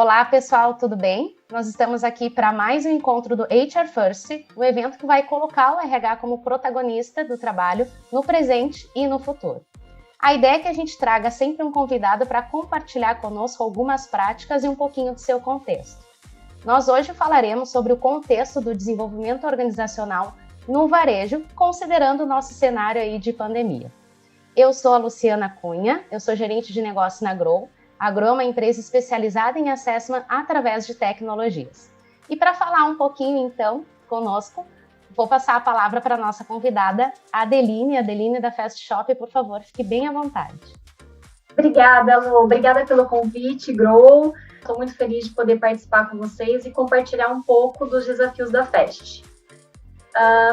Olá, pessoal, tudo bem? Nós estamos aqui para mais um encontro do HR First, um evento que vai colocar o RH como protagonista do trabalho no presente e no futuro. A ideia é que a gente traga sempre um convidado para compartilhar conosco algumas práticas e um pouquinho do seu contexto. Nós hoje falaremos sobre o contexto do desenvolvimento organizacional no varejo, considerando o nosso cenário aí de pandemia. Eu sou a Luciana Cunha, eu sou gerente de negócio na Grow. A Grow é uma empresa especializada em assessment através de tecnologias. E para falar um pouquinho, então, conosco, vou passar a palavra para a nossa convidada, Adeline da Fast Shop. Por favor, fique bem à vontade. Obrigada, Lu. Obrigada pelo convite, Grow. Estou muito feliz de poder participar com vocês e compartilhar um pouco dos desafios da Fast.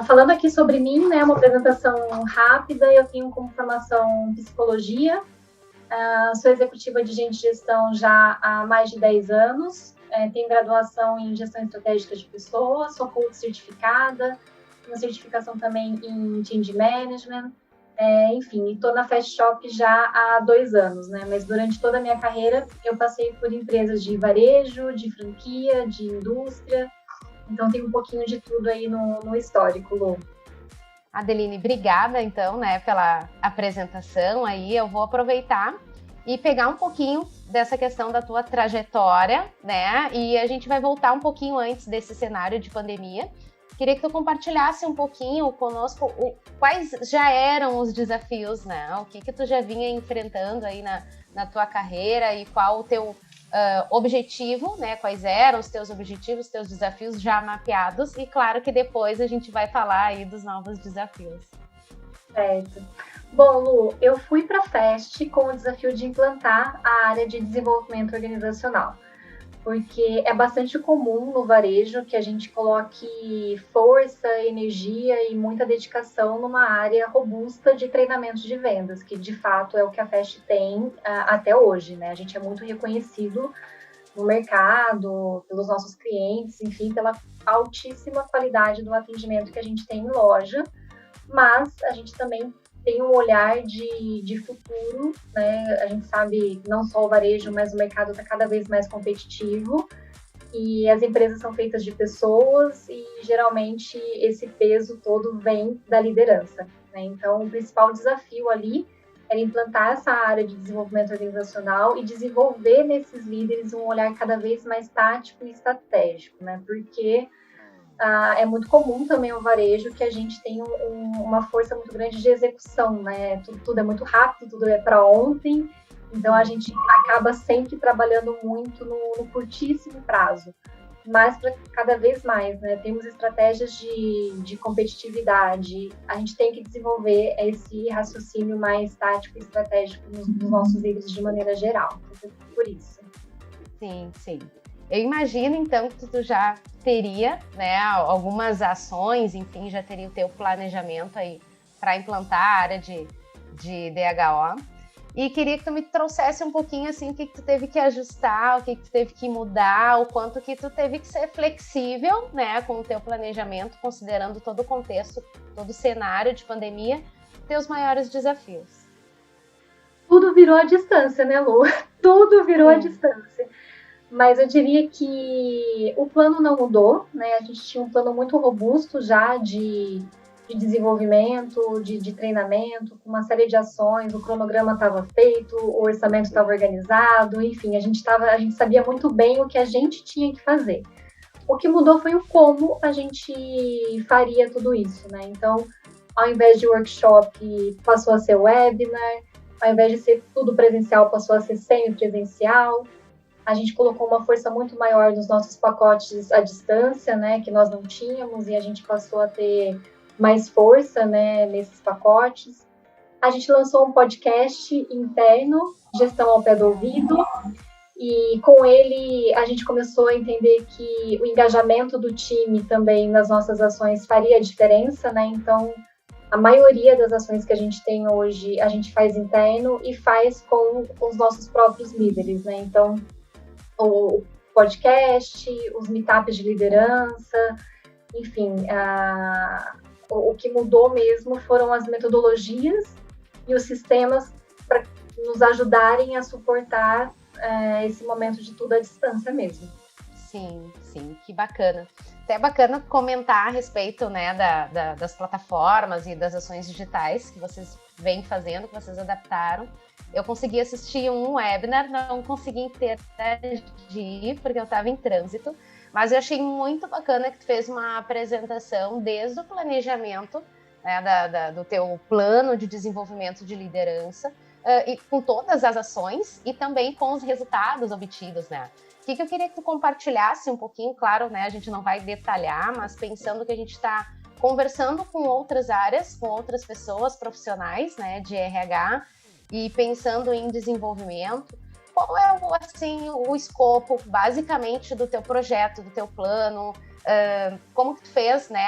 Falando aqui sobre mim, né, uma apresentação rápida, eu tenho como formação psicologia, sou executiva de gente de gestão já há mais de 10 anos, tenho graduação em gestão estratégica de pessoas, sou coach certificada, uma certificação também em change management, enfim, estou na Fast Shop já há 2 anos, né, mas durante toda a minha carreira eu passei por empresas de varejo, de franquia, de indústria, então tem um pouquinho de tudo aí no histórico, Lu. Adeline, obrigada, então, né, pela apresentação aí. Eu vou aproveitar e pegar um pouquinho dessa questão da tua trajetória, né, e a gente vai voltar um pouquinho antes desse cenário de pandemia. Queria que tu compartilhasse um pouquinho conosco quais já eram os desafios, né, o que tu já vinha enfrentando aí na tua carreira e qual o teu objetivo, né? Quais eram os teus objetivos, os teus desafios já mapeados, e claro que depois a gente vai falar aí dos novos desafios. Certo. Bom, Lu, eu fui para a Fast com o desafio de implantar a área de desenvolvimento organizacional, porque é bastante comum no varejo que a gente coloque força, energia e muita dedicação numa área robusta de treinamento de vendas, que de fato é o que a Fast tem até hoje, né? A gente é muito reconhecido no mercado, pelos nossos clientes, enfim, pela altíssima qualidade do atendimento que a gente tem em loja, mas a gente também tem um olhar de futuro, né? A gente sabe não só o varejo, mas o mercado está cada vez mais competitivo e as empresas são feitas de pessoas e geralmente esse peso todo vem da liderança, né? Então, o principal desafio ali era implantar essa área de desenvolvimento organizacional e desenvolver nesses líderes um olhar cada vez mais tático e estratégico, né? Porque é muito comum também o varejo que a gente tem uma força muito grande de execução, né? Tudo é muito rápido, tudo é para ontem, então a gente acaba sempre trabalhando muito no curtíssimo prazo, mas para cada vez mais, né? Temos estratégias de competitividade, a gente tem que desenvolver esse raciocínio mais tático e estratégico nos nossos líderes de maneira geral, por isso. Sim, sim. Eu imagino, então, que tu já teria, né, algumas ações, enfim, já teria o teu planejamento aí para implantar a área de DHO. E queria que tu me trouxesse um pouquinho, assim, o que tu teve que ajustar, o que tu teve que mudar, o quanto que tu teve que ser flexível, né, com o teu planejamento, considerando todo o contexto, todo o cenário de pandemia, teus maiores desafios. Tudo virou à distância, né, Lu? Tudo virou à distância. Mas eu diria que o plano não mudou, né? A gente tinha um plano muito robusto já de desenvolvimento, de treinamento, com uma série de ações, o cronograma estava feito, o orçamento estava organizado, enfim, a gente sabia muito bem o que a gente tinha que fazer. O que mudou foi o como a gente faria tudo isso, né? Então, ao invés de workshop, passou a ser webinar, ao invés de ser tudo presencial, passou a ser semi-presencial. A gente colocou uma força muito maior nos nossos pacotes à distância, né, que nós não tínhamos, e a gente passou a ter mais força, né, nesses pacotes. A gente lançou um podcast interno, Gestão ao Pé do Ouvido, e com ele a gente começou a entender que o engajamento do time também nas nossas ações faria diferença, né, então a maioria das ações que a gente tem hoje a gente faz interno e faz com os nossos próprios líderes, né, então o podcast, os meetups de liderança, enfim, o que mudou mesmo foram as metodologias e os sistemas para nos ajudarem a suportar esse momento de tudo à distância mesmo. Sim, sim, que bacana. Até é bacana comentar a respeito, né, das plataformas e das ações digitais que vocês vêm fazendo, que vocês adaptaram. Eu consegui assistir um webinar, não consegui interagir porque eu estava em trânsito, mas eu achei muito bacana que tu fez uma apresentação desde o planejamento, né, do teu plano de desenvolvimento de liderança, e com todas as ações e também com os resultados obtidos, né? O que eu queria que tu compartilhasse um pouquinho, claro, né? A gente não vai detalhar, mas pensando que a gente está conversando com outras áreas, com outras pessoas profissionais, né, de RH, e pensando em desenvolvimento, qual é assim, o escopo, basicamente, do teu projeto, do teu plano? Como que tu fez, né,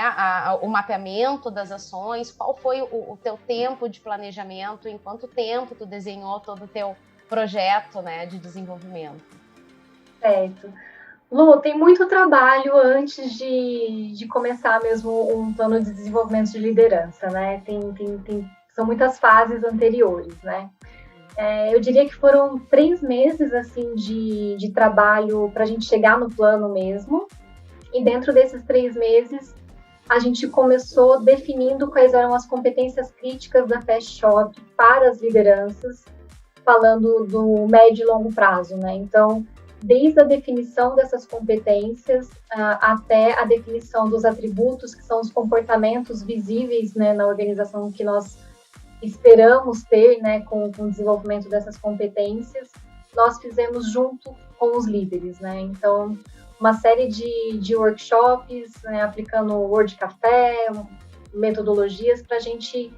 o mapeamento das ações? Qual foi o teu tempo de planejamento? Em quanto tempo tu desenhou todo o teu projeto, né, de desenvolvimento? Certo. Lu, tem muito trabalho antes de começar mesmo um plano de desenvolvimento de liderança, né? São muitas fases anteriores, né? Eu diria que foram 3 meses, assim, de trabalho para a gente chegar no plano mesmo. E dentro desses 3 meses, a gente começou definindo quais eram as competências críticas da Fast Shop para as lideranças, falando do médio e longo prazo, né? Então, desde a definição dessas competências até a definição dos atributos, que são os comportamentos visíveis, né, na organização que nós esperamos ter, né, com o desenvolvimento dessas competências, nós fizemos junto com os líderes, né? Então, uma série de workshops, né, aplicando o Word Café, metodologias para a gente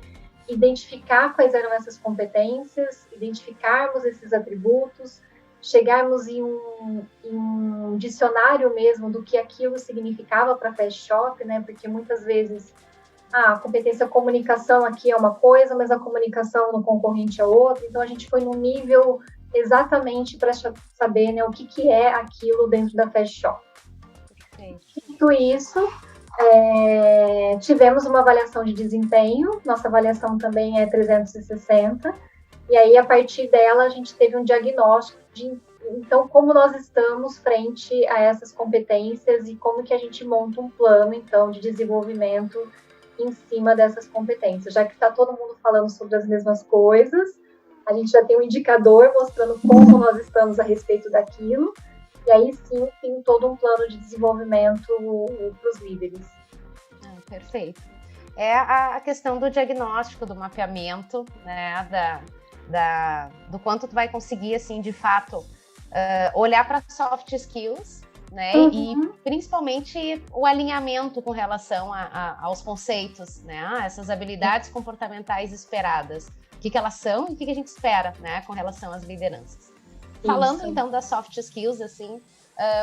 identificar quais eram essas competências, identificarmos esses atributos, chegarmos em um dicionário mesmo do que aquilo significava para a Fast Shop, né? Porque muitas vezes a competência comunicação aqui é uma coisa, mas a comunicação no concorrente é outra. Então a gente foi num nível exatamente para saber, né, o que é aquilo dentro da Fast Shop. Dito isso, tivemos uma avaliação de desempenho. Nossa avaliação também é 360. E aí, a partir dela, a gente teve um diagnóstico de, então, como nós estamos frente a essas competências e como que a gente monta um plano, então, de desenvolvimento em cima dessas competências. Já que está todo mundo falando sobre as mesmas coisas, a gente já tem um indicador mostrando como nós estamos a respeito daquilo, e aí sim tem todo um plano de desenvolvimento para os líderes. Perfeito. É a questão do diagnóstico, do mapeamento, né, do quanto tu vai conseguir, assim, de fato, olhar para soft skills, né, e principalmente o alinhamento com relação aos conceitos, né, essas habilidades comportamentais esperadas, o que elas são e o que a gente espera, né, com relação às lideranças. Falando, então, das soft skills, assim,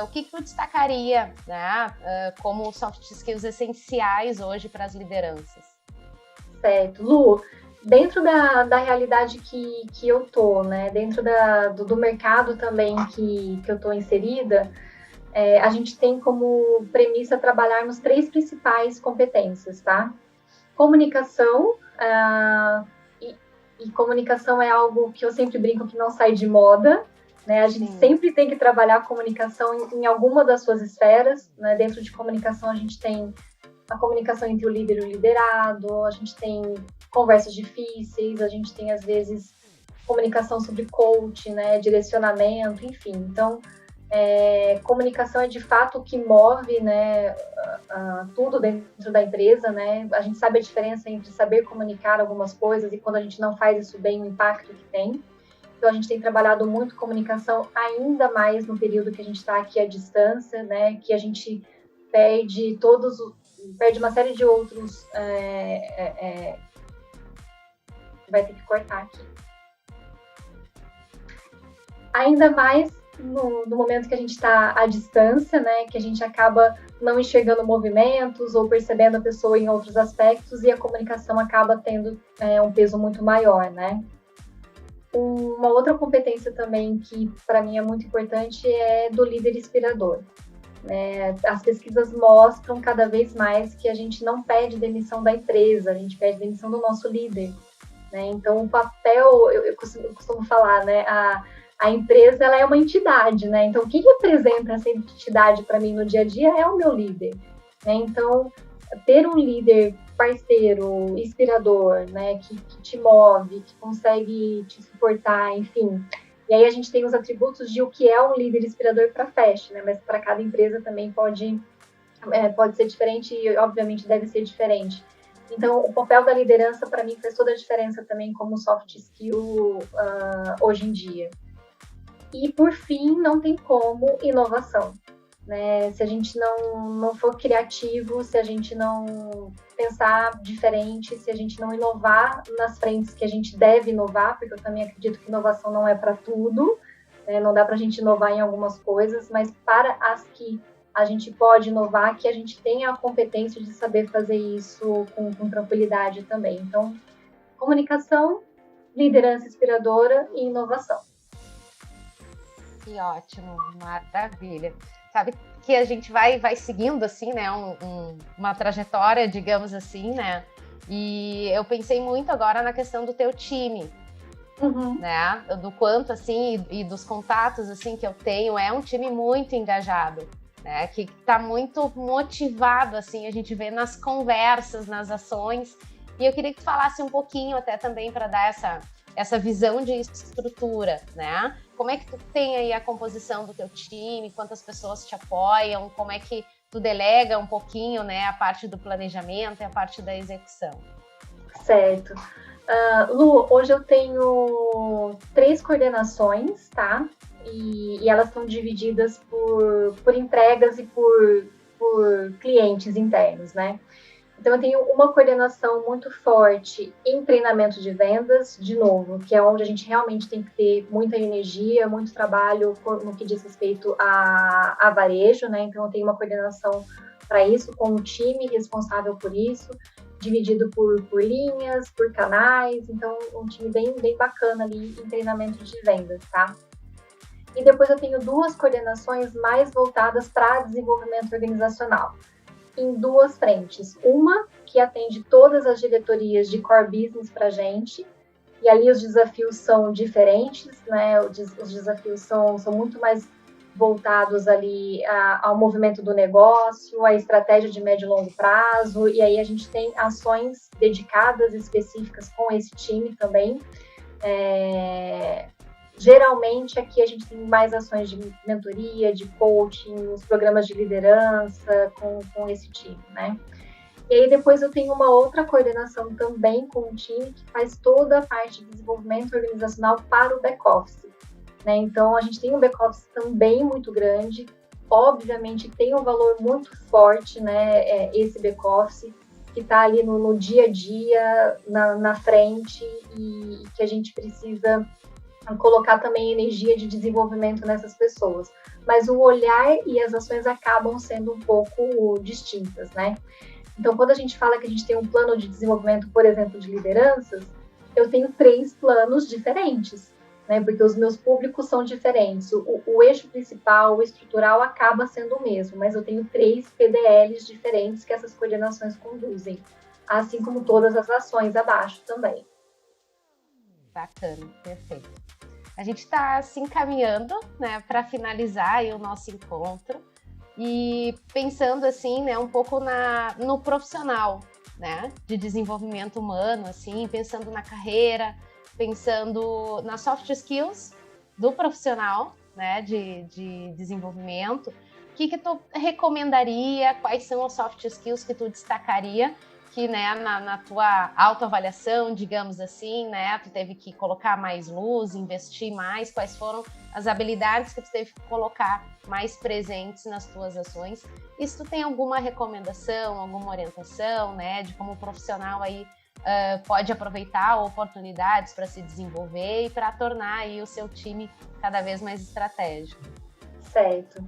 o que tu destacaria, né, como soft skills essenciais hoje para as lideranças? Certo. Lu, dentro da realidade que eu tô, né, dentro do mercado também que eu tô inserida, a gente tem como premissa trabalharmos 3 principais competências, tá? Comunicação, e comunicação é algo que eu sempre brinco que não sai de moda, né? A gente sempre tem que trabalhar a comunicação em alguma das suas esferas, né? Dentro de comunicação a gente tem a comunicação entre o líder e o liderado, a gente tem conversas difíceis, a gente tem, às vezes, comunicação sobre coach, né, direcionamento, enfim. Então, comunicação é, de fato, o que move, né, tudo dentro da empresa, né? A gente sabe a diferença entre saber comunicar algumas coisas e quando a gente não faz isso bem, o impacto que tem. Então, a gente tem trabalhado muito comunicação, ainda mais no período que a gente está aqui à distância, né, que a gente perde uma série de outros... vai ter que cortar aqui. Ainda mais no momento que a gente está à distância, né, que a gente acaba não enxergando movimentos ou percebendo a pessoa em outros aspectos e a comunicação acaba tendo um peso muito maior, né? Uma outra competência também que para mim é muito importante é do líder inspirador. As pesquisas mostram cada vez mais que a gente não pede demissão da empresa, a gente pede demissão do nosso líder. Né? Então, o papel, eu costumo falar, né? A empresa, ela é uma entidade, né? Então, quem representa essa entidade para mim no dia a dia é o meu líder, né? Então, ter um líder parceiro, inspirador, né? Que te move, que consegue te suportar, enfim. E aí a gente tem os atributos de o que é um líder inspirador para a Fast, né? Mas para cada empresa também pode ser diferente e, obviamente, deve ser diferente. Então, o papel da liderança, para mim, faz toda a diferença também como soft skill hoje em dia. E, por fim, não tem como inovação. Né? Se a gente não for criativo, se a gente não pensar diferente, se a gente não inovar nas frentes que a gente deve inovar, porque eu também acredito que inovação não é para tudo, né? Não dá para a gente inovar em algumas coisas, mas para as que a gente pode inovar, que a gente tenha a competência de saber fazer isso com tranquilidade também. Então, comunicação, liderança inspiradora e inovação. Que ótimo, maravilha. Sabe que a gente vai seguindo, assim, né, uma trajetória, digamos assim, né, e eu pensei muito agora na questão do teu time, né, do quanto, assim, e dos contatos, assim, que eu tenho, é um time muito engajado, né, que está muito motivado, assim, a gente vê nas conversas, nas ações, e eu queria que tu falasse um pouquinho até também para dar essa visão de estrutura, né? Como é que tu tem aí a composição do teu time, quantas pessoas te apoiam, como é que tu delega um pouquinho, né, a parte do planejamento e a parte da execução? Certo. Lu, hoje eu tenho 3 coordenações, tá? E elas estão divididas por entregas e por clientes internos, né? Então, eu tenho uma coordenação muito forte em treinamento de vendas, de novo, que é onde a gente realmente tem que ter muita energia, muito trabalho no que diz respeito a varejo, né? Então, eu tenho uma coordenação para isso, com um time responsável por isso, dividido por linhas, por canais. Então, um time bem bacana ali em treinamento de vendas, tá? E depois eu tenho 2 coordenações mais voltadas para desenvolvimento organizacional, em 2 frentes. Uma que atende todas as diretorias de core business para a gente, e ali os desafios são diferentes, né? Os desafios são muito mais voltados ali ao movimento do negócio, à estratégia de médio e longo prazo, e aí a gente tem ações dedicadas, específicas com esse time também. Geralmente, aqui a gente tem mais ações de mentoria, de coaching, os programas de liderança com esse time, né? E aí, depois eu tenho uma outra coordenação também com o time que faz toda a parte de desenvolvimento organizacional para o back-office, né? Então, a gente tem um back-office também muito grande, obviamente tem um valor muito forte, né? Esse back-office que está ali no dia a dia, na frente, e que a gente precisa colocar também energia de desenvolvimento nessas pessoas. Mas o olhar e as ações acabam sendo um pouco distintas, né? Então, quando a gente fala que a gente tem um plano de desenvolvimento, por exemplo, de lideranças, eu tenho 3 planos diferentes, né? Porque os meus públicos são diferentes. O eixo principal, o estrutural, acaba sendo o mesmo, mas eu tenho 3 PDLs diferentes que essas coordenações conduzem, assim como todas as ações abaixo também. Bacana, perfeito. A gente está se encaminhando, né, para finalizar aí o nosso encontro e pensando assim, né, um pouco no profissional, né, de desenvolvimento humano, assim, pensando na carreira, pensando nas soft skills do profissional, né, de desenvolvimento. O que tu recomendaria? Quais são as soft skills que tu destacaria? Que, né, na tua autoavaliação, digamos assim, né, tu teve que colocar mais luz, investir mais, quais foram as habilidades que tu teve que colocar mais presentes nas tuas ações? E se tu tem alguma recomendação, alguma orientação, né, de como o profissional aí pode aproveitar oportunidades para se desenvolver e para tornar aí o seu time cada vez mais estratégico. Certo.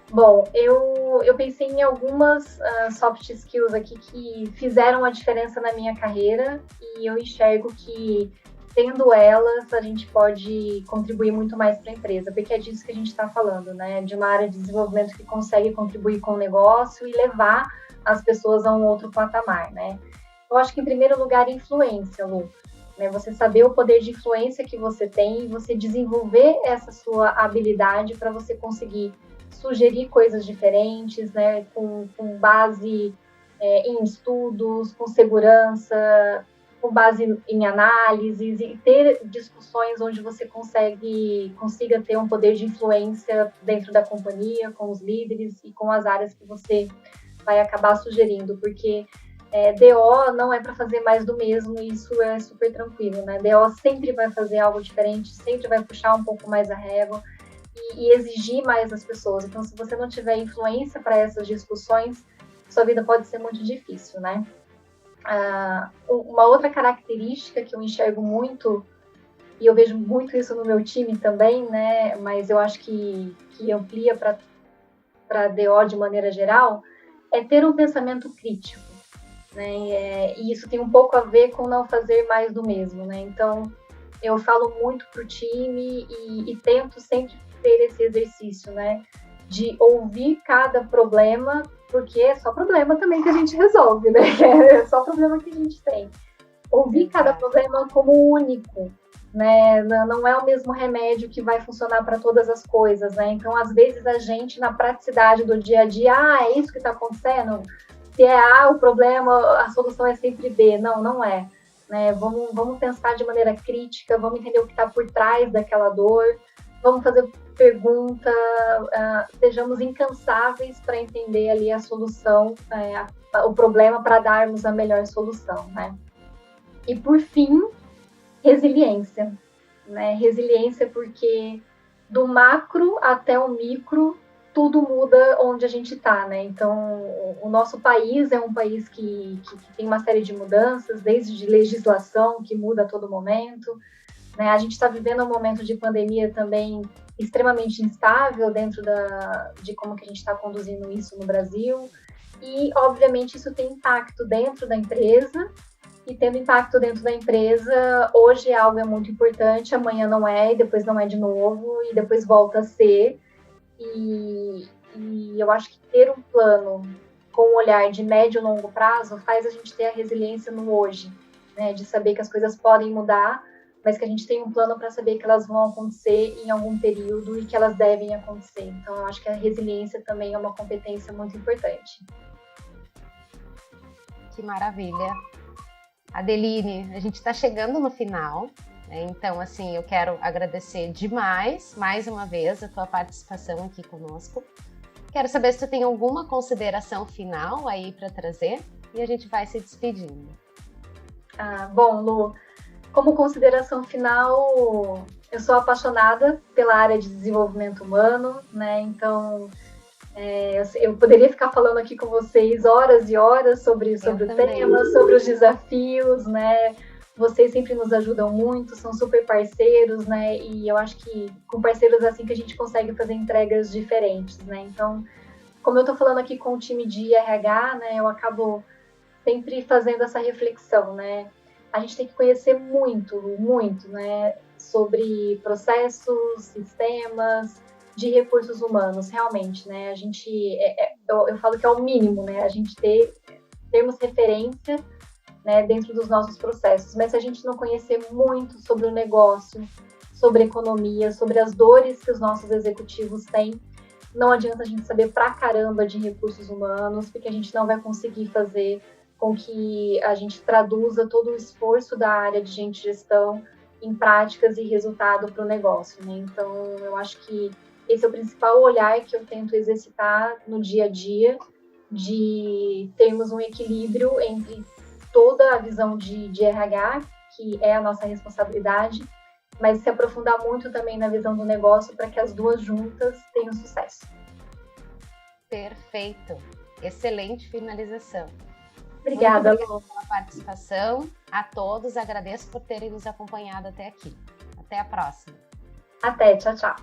Bom, eu pensei em algumas soft skills aqui que fizeram a diferença na minha carreira e eu enxergo que, tendo elas, a gente pode contribuir muito mais para a empresa, porque é disso que a gente está falando, né? De uma área de desenvolvimento que consegue contribuir com o negócio e levar as pessoas a um outro patamar, né? Eu acho que, em primeiro lugar, influência, Lu. né? Você saber o poder de influência que você tem e você desenvolver essa sua habilidade para você conseguir sugerir coisas diferentes, né? Com base em estudos, com segurança, com base em análises e ter discussões onde você consiga ter um poder de influência dentro da companhia, com os líderes e com as áreas que você vai acabar sugerindo, porque DO não é para fazer mais do mesmo, e isso é super tranquilo, né? DO sempre vai fazer algo diferente, sempre vai puxar um pouco mais a régua e exigir mais das pessoas. Então, se você não tiver influência para essas discussões, sua vida pode ser muito difícil, né? Uma outra característica que eu enxergo muito, e eu vejo muito isso no meu time também, né? Mas eu acho que amplia para DO de maneira geral, é ter um pensamento crítico, né? E isso tem um pouco a ver com não fazer mais do mesmo, né? Então, eu falo muito para o time e tento sempre ter esse exercício, né? De ouvir cada problema, porque é só problema também que a gente resolve, né? É só problema que a gente tem. Ouvir cada problema como único, né? Não é o mesmo remédio que vai funcionar para todas as coisas, né? Então, às vezes, a gente, na praticidade do dia a dia, é isso que está acontecendo? Se é A o problema, a solução é sempre B. Não, não é. Né? Vamos pensar de maneira crítica, vamos entender o que está por trás daquela dor, vamos fazer pergunta, sejamos incansáveis para entender ali a solução, o problema, para darmos a melhor solução, né? E por fim, resiliência, né? Resiliência porque do macro até o micro tudo muda onde a gente está, né? Então, o nosso país é um país que tem uma série de mudanças, desde legislação que muda a todo momento, né? A gente está vivendo um momento de pandemia também extremamente instável dentro de como que a gente está conduzindo isso no Brasil, e, obviamente, isso tem impacto dentro da empresa, e tendo impacto dentro da empresa, hoje algo é muito importante, amanhã não é, e depois não é de novo, e depois volta a ser. E eu acho que ter um plano com um olhar de médio e longo prazo faz a gente ter a resiliência no hoje, né? De saber que as coisas podem mudar, mas que a gente tem um plano para saber que elas vão acontecer em algum período e que elas devem acontecer. Então, eu acho que a resiliência também é uma competência muito importante. Que maravilha. Adeline, a gente está chegando no final. Então, assim, eu quero agradecer demais, mais uma vez, a tua participação aqui conosco. Quero saber se tu tem alguma consideração final aí para trazer e a gente vai se despedindo. Bom, Lu, como consideração final, eu sou apaixonada pela área de desenvolvimento humano, né? Então, eu poderia ficar falando aqui com vocês horas e horas sobre o tema, sobre os desafios, né? Vocês sempre nos ajudam muito, são super parceiros, né? E eu acho que com parceiros assim que a gente consegue fazer entregas diferentes, né? Então, como eu tô falando aqui com o time de RH, né? Eu acabo sempre fazendo essa reflexão, né? A gente tem que conhecer muito, muito, né? Sobre processos, sistemas, de recursos humanos, realmente, né? A gente, eu falo que é o mínimo, né? A gente termos referência, né, dentro dos nossos processos, mas se a gente não conhecer muito sobre o negócio, sobre economia, sobre as dores que os nossos executivos têm, não adianta a gente saber pra caramba de recursos humanos, porque a gente não vai conseguir fazer com que a gente traduza todo o esforço da área de gente gestão em práticas e resultado para o negócio, né? Então, eu acho que esse é o principal olhar que eu tento exercitar no dia a dia, de termos um equilíbrio entre toda a visão de RH, que é a nossa responsabilidade, mas se aprofundar muito também na visão do negócio para que as duas juntas tenham sucesso. Perfeito. Excelente finalização. Obrigada, muito obrigada pela participação. A todos, agradeço por terem nos acompanhado até aqui. Até a próxima. Até, tchau, tchau.